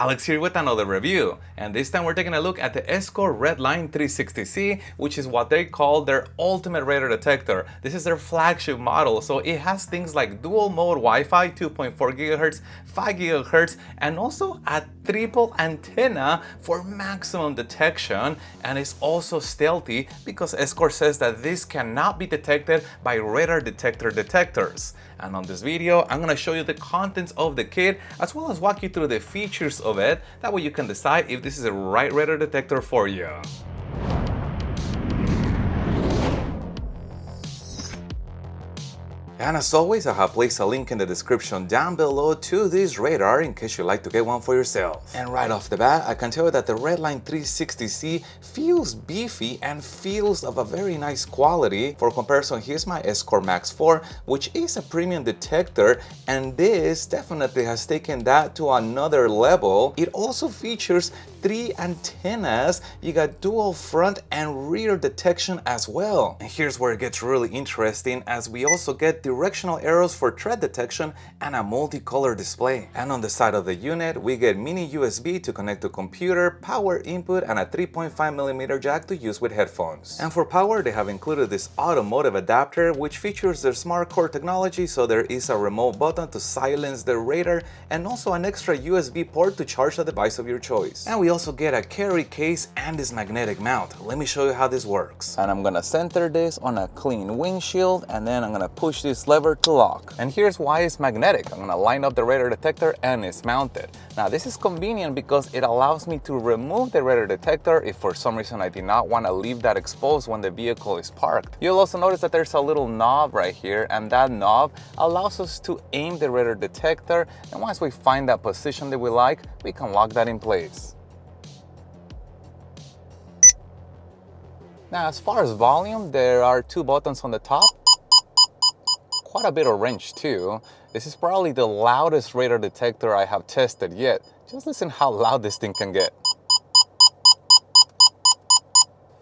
Alex here with another review, and this time we're taking a look at the ESCORT Redline 360c, which is what they call their ultimate radar detector. This is their flagship model, so it has things like dual mode Wi-Fi, 2.4 GHz, 5 GHz, and also a triple antenna for maximum detection, and it's also stealthy because ESCORT says that this cannot be detected by radar detectors. And on this video, I'm going to show you the contents of the kit as well as walk you through the features of it. That way you can decide if this is the right radar detector for you. And as always, I have placed a link in the description down below to this radar in case you'd like to get one for yourself. And right off the bat, I can tell you that the Redline 360c feels beefy and feels of a very nice quality. For comparison, here's my ESCORT Max 4, which is a premium detector, and this definitely has taken that to another level. It also features 3 antennas. You got dual front and rear detection as well. And here's where it gets really interesting, as we also get directional arrows for threat detection and a multicolor display. And on the side of the unit, we get mini USB to connect to computer, power input, and a 3.5mm jack to use with headphones. And for power, they have included this automotive adapter, which features their smart core technology, so there is a remote button to silence the radar and also an extra USB port to charge the device of your choice. And we also get a carry case and this magnetic mount. Let me show you how this works. And I'm gonna center this on a clean windshield, and then I'm gonna push this lever to lock. And here's why it's magnetic. I'm gonna line up the radar detector and it's mounted. Now this is convenient because it allows me to remove the radar detector if for some reason I did not want to leave that exposed when the vehicle is parked. You'll also notice that there's a little knob right here, and that knob allows us to aim the radar detector, and once we find that position that we like, we can lock that in place. Now, as far as volume, there are 2 buttons on the top. Quite a bit of range too. This is probably the loudest radar detector I have tested yet. Just listen how loud this thing can get.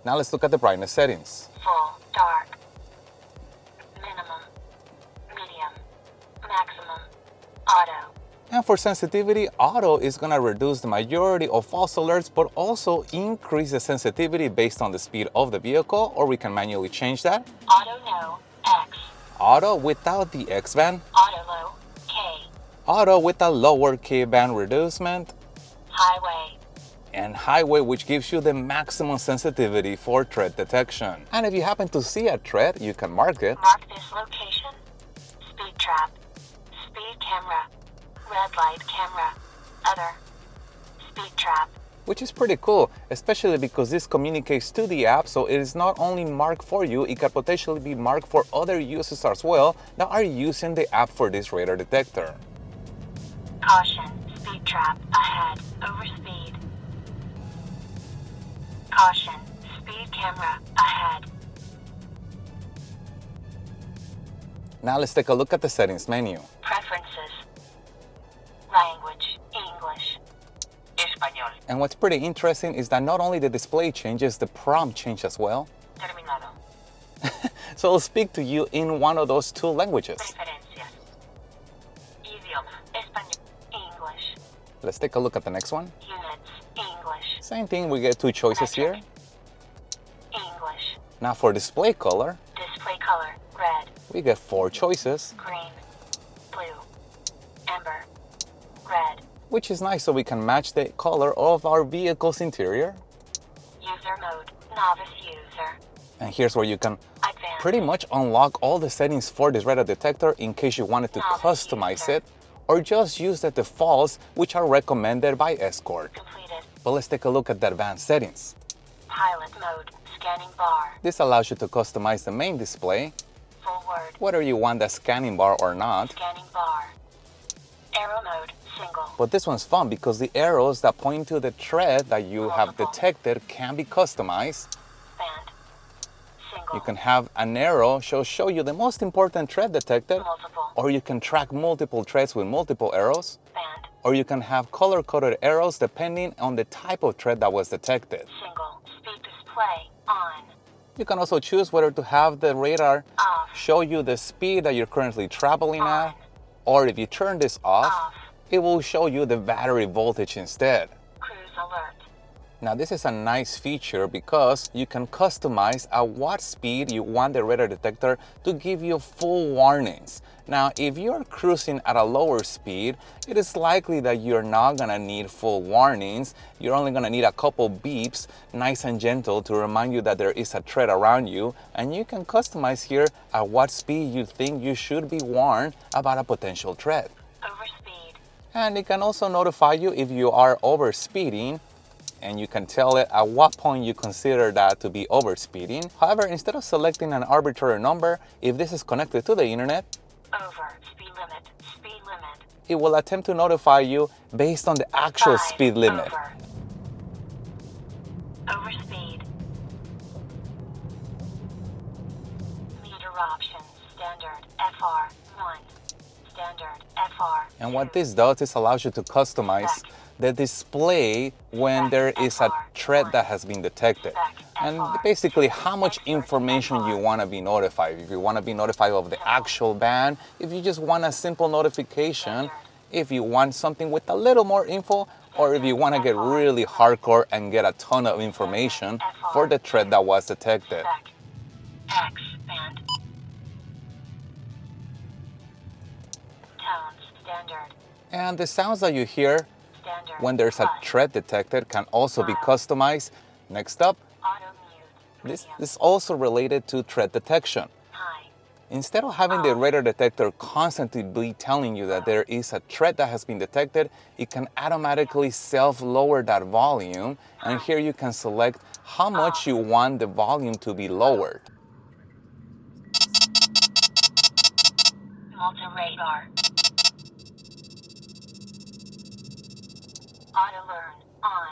Now let's look at the brightness settings. Full, dark, minimum, medium, maximum, auto. And for sensitivity, auto is going to reduce the majority of false alerts, but also increase the sensitivity based on the speed of the vehicle, or we can manually change that. Auto no, X. Auto without the X band. Auto low, K. Auto with a lower K band reducement. Highway. And highway, which gives you the maximum sensitivity for threat detection. And if you happen to see a threat, you can mark it. Mark this location. Speed trap. Speed camera. Red light camera. Other. Speed trap. Which is pretty cool, especially because this communicates to the app, so it is not only marked for you, it can potentially be marked for other users as well that are using the app for this radar detector. Caution. Speed trap. Ahead. Over speed. Caution. Speed camera. Ahead. Now let's take a look at the settings menu. Preferences. Language. English. Español. And what's pretty interesting is that not only the display changes, the prompt changes as well. Terminado. So it'll speak to you in one of those 2 languages. Preferencias. Idioma. Español. English. Let's take a look at the next one. Units. English. Same thing, we get 2 choices here. English. Now for display color, Display color. Red. we get 4 choices, Green. Blue. Amber. Red. which is nice so we can match the color of our vehicle's interior. User mode. Novice user. And here's where you can Advanced. pretty much unlock all the settings for this radar detector in case you wanted to customize it, or just use the defaults which are recommended by ESCORT. Completed. But let's take a look at the advanced settings. Pilot mode. Scanning bar. This allows you to customize the main display, Full word. whether you want the scanning bar or not. Scanning bar. Arrow mode. Single. But this one's fun because the arrows that point to the threat that you have Multiple. detected can be customized. Band. Single. You can have an arrow show you the most important threat detected, Multiple. or you can track multiple threats with multiple arrows, Band. or you can have color-coded arrows depending on the type of threat that was detected. Single. Speed display. On. You can also choose whether to have the radar Off. show you the speed that you're currently traveling On. at, or if you turn this off, Off. it will show you the battery voltage instead. Cruise alert. Now this is a nice feature because you can customize at what speed you want the radar detector to give you full warnings. Now if you're cruising at a lower speed, it is likely that you're not gonna need full warnings. You're only gonna need a couple beeps, nice and gentle, to remind you that there is a threat around you, and you can customize here at what speed you think you should be warned about a potential threat. Overspeed. And it can also notify you if you are overspeeding, and you can tell it at what point you consider that to be overspeeding. However, instead of selecting an arbitrary number, if this is connected to the internet, Over. Speed limit. Speed limit. it will attempt to notify you based on the actual 5. speed limit. Over. Overspeed. Meter options. Standard. FR1. Standard. FR. And what this does is allows you to customize the display when there is a threat that has been detected. And basically how much information you want to be notified. If you want to be notified of the actual ban, if you just want a simple notification, if you want something with a little more info, or if you want to get really hardcore and get a ton of information for the threat that was detected. X band. Tones. Standard. And the sounds that you hear Standard. when there's a Plus. threat detected can also be customized. Next up, Auto mute. this is also related to threat detection. High. Instead of having the radar detector constantly be telling you that there is a threat that has been detected, it can automatically self-lower that volume. And here you can select how much you want the volume to be lowered. Multi-radar. Auto learn. On.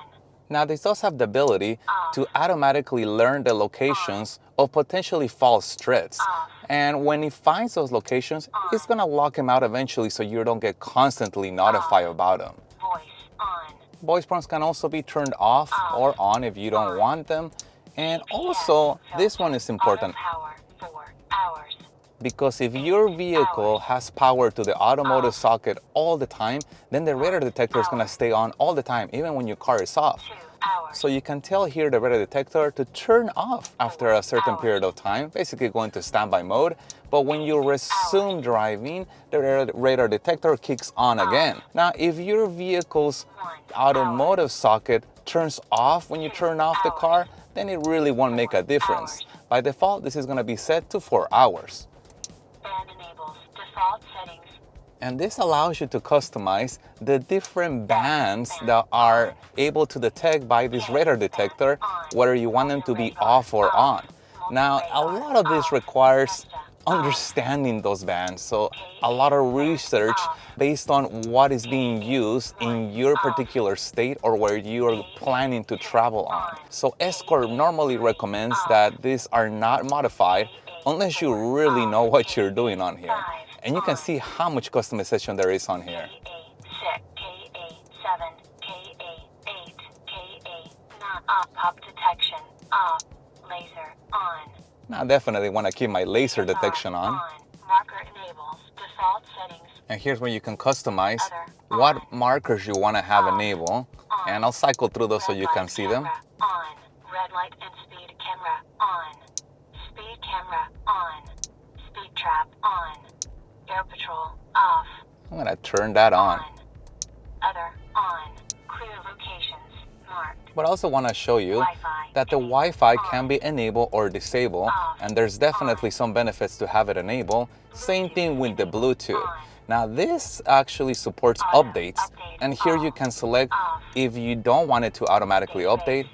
Now this does have the ability to automatically learn the locations of potentially false threats. And when it finds those locations, it's gonna lock them out eventually so you don't get constantly notified about them. Voice. On. Voice prompts can also be turned off or on if you don't want them. And also, this one is important Auto power. 4 hours. because if your vehicle has power to the automotive socket all the time, then the radar detector is gonna stay on all the time, even when your car is off. 2 hours. So you can tell here the radar detector to turn off after a certain period of time, basically going to standby mode. But when you resume driving, the radar detector kicks on again. Now, if your vehicle's automotive socket turns off when you turn off the car, then it really won't make a difference. By default, this is going to be set to 4 hours. Band enables default settings. And this allows you to customize the different bands that are able to detect by this radar detector, whether you want them to be off or on. Now, a lot of this requires understanding those bands, so a lot of research based on what is being used in your particular state or where you are planning to travel on. So ESCORT normally recommends that these are not modified unless you really know what you're doing on here. And you can see how much customization there is on here. KA6, KA7, KA8, KA9. Off pop detection. Off. Laser. On. Now, I definitely want to keep my laser detection on. Marker enables default settings. And here's where you can customize what markers you want to have enabled. And I'll cycle through those so you can see them. On. Red light and speed camera. On. Speed camera. On. Speed trap. On. Air patrol. Off. I'm going to turn that on. Other. On. Clear locations. Marked. But I also want to show you Wi-Fi. that the Wi-Fi can be enabled or disabled, and there's definitely some benefits to have it enabled. Same thing with the Bluetooth. Now this actually supports updates, and here you can select if you don't want it to automatically update,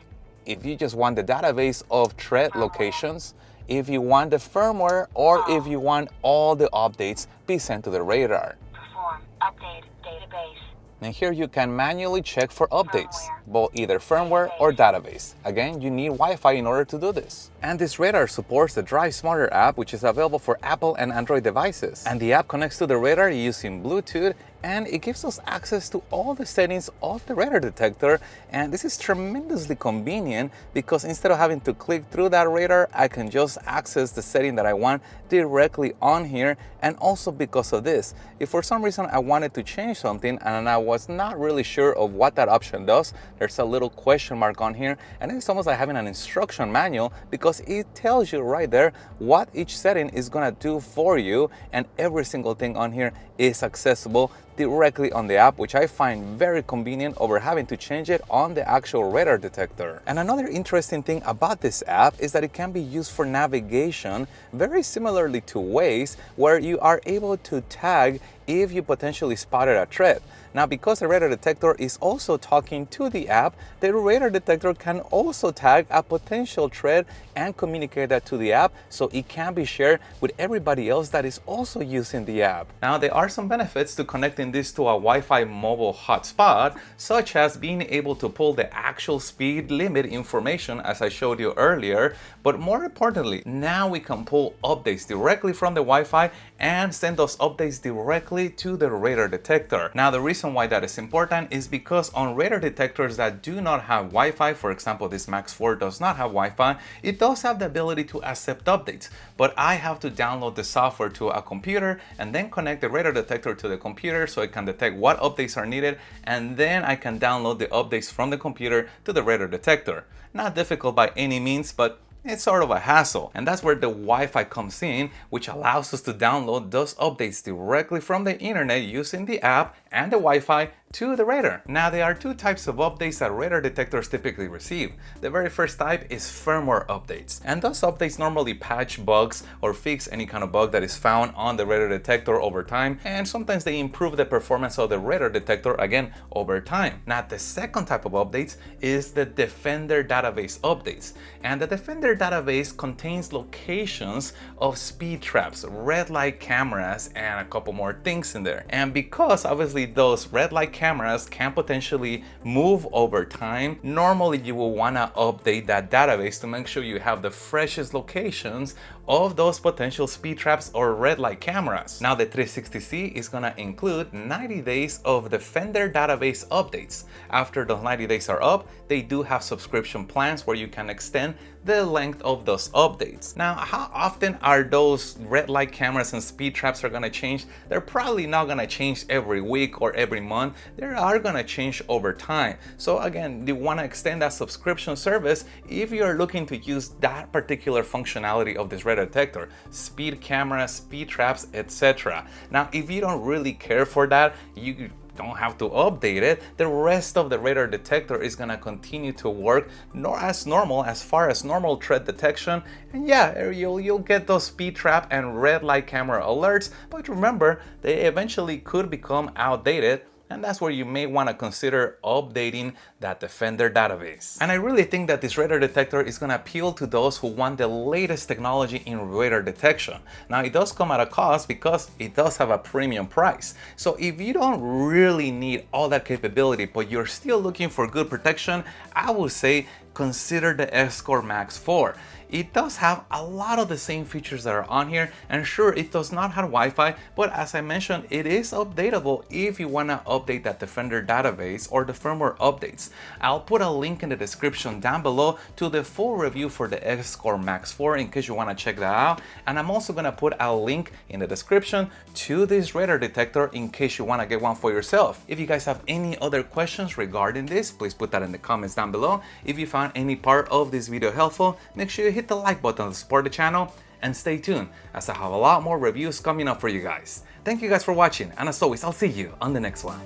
if you just want the database of threat locations, if you want the firmware, or if you want all the updates be sent to the radar. Perform. Update. Database. And here you can manually check for updates, both either firmware or database. Again, you need Wi-Fi in order to do this. And this radar supports the Drive Smarter app, which is available for Apple and Android devices. And the app connects to the radar using Bluetooth and it gives us access to all the settings of the radar detector. And this is tremendously convenient because instead of having to click through that radar, I can just access the setting that I want directly on here. And also because of this, if for some reason I wanted to change something and I was not really sure of what that option does, there's a little question mark on here, and it's almost like having an instruction manual because it tells you right there what each setting is gonna do for you, and every single thing on here is accessible directly on the app, which I find very convenient over having to change it on the actual radar detector. And another interesting thing about this app is that it can be used for navigation very similarly to Waze, where you are able to tag if you potentially spotted a threat. Now, because the radar detector is also talking to the app, the radar detector can also tag a potential threat and communicate that to the app so it can be shared with everybody else that is also using the app. Now, there are some benefits to connecting this to a Wi-Fi mobile hotspot, such as being able to pull the actual speed limit information as I showed you earlier, but more importantly, now we can pull updates directly from the Wi-Fi and send those updates directly to the radar detector. Now, the reason why that is important is because on radar detectors that do not have Wi-Fi, for example, this Max 4 does not have Wi-Fi, it does have the ability to accept updates, but I have to download the software to a computer and then connect the radar detector to the computer so it can detect what updates are needed, and then I can download the updates from the computer to the radar detector. Not difficult by any means, but it's sort of a hassle, and that's where the Wi-Fi comes in, which allows us to download those updates directly from the internet using the app and the Wi-Fi to the radar. Now, there are two types of updates that radar detectors typically receive. The very first type is firmware updates, and those updates normally patch bugs or fix any kind of bug that is found on the radar detector over time, and sometimes they improve the performance of the radar detector again over time. Now, the second type of updates is the Defender database updates, and the Defender database contains locations of speed traps, red light cameras, and a couple more things in there. And because obviously those red light cameras can potentially move over time, normally you will want to update that database to make sure you have the freshest locations of those potential speed traps or red light cameras. Now, the 360c is going to include 90 days of Defender database updates. After those 90 days are up, they do have subscription plans where you can extend the length of those updates. Now, how often are those red light cameras and speed traps are going to change? They're probably not going to change every week or every month. They are going to change over time. So again, you want to extend that subscription service if you are looking to use that particular functionality of this radar detector, speed cameras, speed traps, etc. Now, if you don't really care for that, you don't have to update it. The rest of the radar detector is going to continue to work as normal as far as normal threat detection. And yeah, you'll get those speed trap and red light camera alerts, but remember, they eventually could become outdated. And that's where you may want to consider updating that Defender database. And I really think that this radar detector is going to appeal to those who want the latest technology in radar detection. Now, it does come at a cost because it does have a premium price. So if you don't really need all that capability, but you're still looking for good protection, I would say consider the ESCORT Max 4. It does have a lot of the same features that are on here, and sure, it does not have Wi-Fi, but as I mentioned, it is updatable if you want to update that Defender database or the firmware updates. I'll put a link in the description down below to the full review for the ESCORT Max 4 in case you want to check that out, and I'm also going to put a link in the description to this radar detector in case you want to get one for yourself. If you guys have any other questions regarding this, please put that in the comments down below. If you found any part of this video helpful, make sure you hit the like button to support the channel, and stay tuned as I have a lot more reviews coming up for you guys. Thank you guys for watching, and as always, I'll see you on the next one.